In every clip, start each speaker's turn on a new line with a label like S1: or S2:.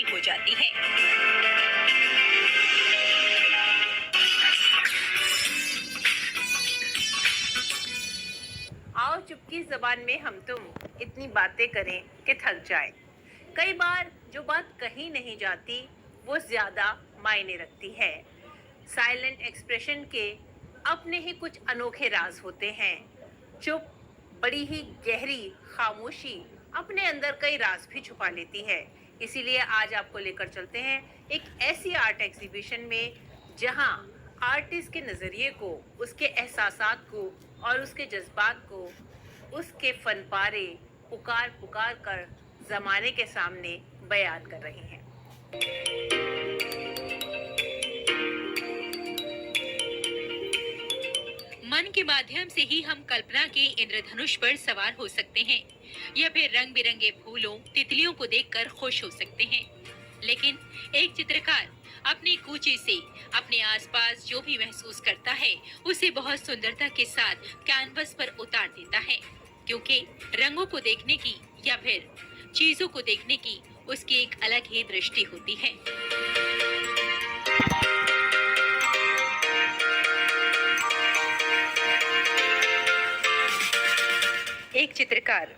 S1: हो जाती है। आओ चुपकी ज़बान में हम तुम इतनी बातें करें कि थक जाए। कई बार जो बात कही नहीं जाती वो ज़्यादा मायने रखती है। साइलेंट एक्सप्रेशन के अपने ही कुछ अनोखे राज होते हैं। चुप बड़ी ही गहरी खामोशी अपने अंदर कई राज भी छुपा लेती है। इसीलिए आज आपको लेकर चलते हैं एक ऐसी आर्ट एग्जीबिशन में जहां आर्टिस्ट के नजरिए को, उसके एहसासात को और उसके जज्बात को उसके फन पारे पुकार पुकार कर जमाने के सामने बयान कर रहे हैं। मन के माध्यम से ही हम कल्पना के इंद्रधनुष पर सवार हो सकते हैं या फिर रंग बिरंगे फूलों, तितलियों को देखकर खुश हो सकते हैं। लेकिन एक चित्रकार अपनी कूची से अपने आसपास जो भी महसूस करता है उसे बहुत सुंदरता के साथ कैनवस पर उतार देता है, क्योंकि रंगों को देखने की या फिर चीजों को देखने की उसकी एक अलग ही दृष्टि होती है। एक चित्रकार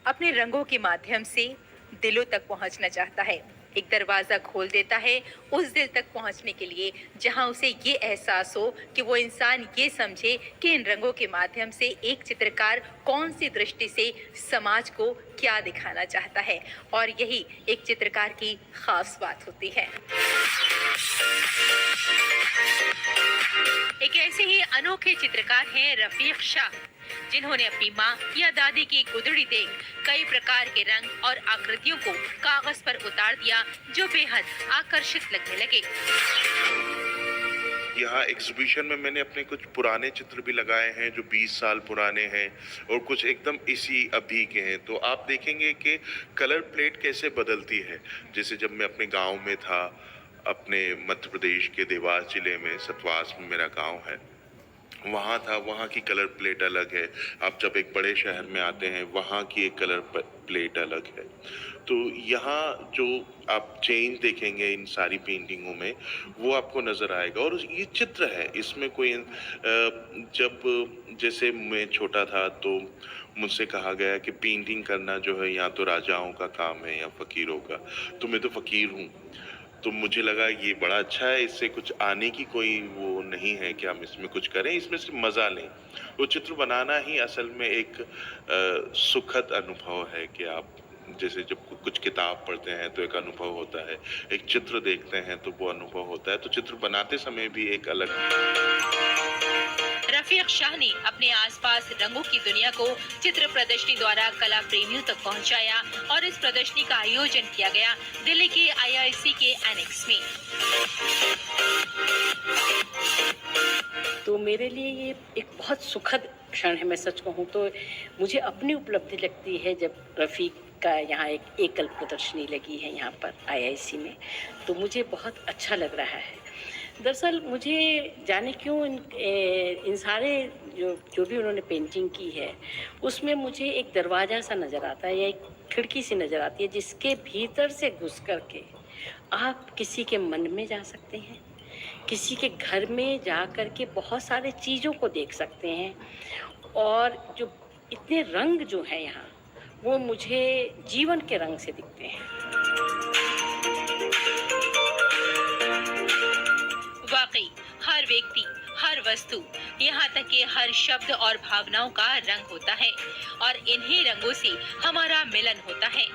S1: अपने रंगों के माध्यम से दिलों तक पहुंचना चाहता है। एक दरवाजा खोल देता है उस दिल तक पहुंचने के लिए जहां उसे ये एहसास हो कि वो इंसान ये समझे कि इन रंगों के माध्यम से एक चित्रकार कौन सी दृष्टि से समाज को क्या दिखाना चाहता है। और यही एक चित्रकार की खास बात होती है। एक ऐसे ही अनोखे चित्रकार हैं रफीक शाह, जिन्होंने अपनी माँ या दादी की गुदड़ी देख कई प्रकार के रंग और आकृतियों को कागज पर उतार दिया जो बेहद आकर्षित लगने लगे।
S2: यहाँ एग्जीबिशन में मैंने अपने कुछ पुराने चित्र भी लगाए हैं जो 20 साल पुराने हैं और कुछ एकदम इसी अभी के हैं। तो आप देखेंगे कि कलर प्लेट कैसे बदलती है। जैसे जब मैं अपने गांव में था, अपने मध्य प्रदेश के देवास जिले में सतवास में मेरा गांव है, वहाँ था, वहाँ की कलर प्लेट अलग है। आप जब एक बड़े शहर में आते हैं वहाँ की एक कलर प्लेट अलग है। तो यहाँ जो आप चेंज देखेंगे इन सारी पेंटिंगों में वो आपको नज़र आएगा। और ये चित्र है, इसमें कोई जब जैसे मैं छोटा था तो मुझसे कहा गया कि पेंटिंग करना जो है या तो राजाओं का काम है या फ़कीरों का, तो मैं तो फ़कीर हूँ। तो मुझे लगा ये बड़ा अच्छा है, इससे कुछ आने की कोई वो नहीं है कि हम इसमें कुछ करें, इसमें से मज़ा लें। वो चित्र बनाना ही असल में एक सुखद अनुभव है कि आप जैसे जब कुछ किताब पढ़ते हैं तो एक अनुभव होता है, एक चित्र देखते हैं तो वो अनुभव होता है। तो चित्र बनाते समय भी एक अलग।
S1: रफीक शाह ने अपने आसपास रंगों की दुनिया को चित्र प्रदर्शनी द्वारा कला प्रेमियों तक पहुंचाया और इस प्रदर्शनी का आयोजन किया गया दिल्ली के IIC के एनेक्स में।
S3: तो मेरे लिए ये एक बहुत सुखद क्षण है। मैं सच कहूँ तो मुझे अपनी उपलब्धि लगती है जब रफ़ीक का यहाँ एक एकल प्रदर्शनी लगी है यहाँ पर IIC में, तो मुझे बहुत अच्छा लग रहा है। दरअसल मुझे जाने क्यों इन सारे जो भी उन्होंने पेंटिंग की है उसमें मुझे एक दरवाज़ा सा नज़र आता है या एक खिड़की सी नज़र आती है जिसके भीतर से घुस कर के आप किसी के मन में जा सकते हैं, किसी के घर में जा कर के बहुत सारे चीज़ों को देख सकते हैं। और जो इतने रंग जो हैं यहाँ वो मुझे जीवन के रंग से दिखते हैं।
S1: वाकई हर व्यक्ति, हर वस्तु, यहाँ तक कि हर शब्द और भावनाओं का रंग होता है और इन्हीं रंगों से हमारा मिलन होता है।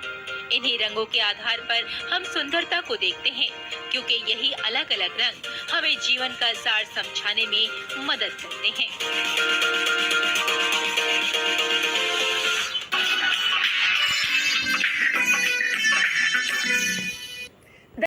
S1: इन्हीं रंगों के आधार पर हम सुंदरता को देखते हैं, क्योंकि यही अलग अलग रंग हमें जीवन का सार समझाने में मदद करते हैं।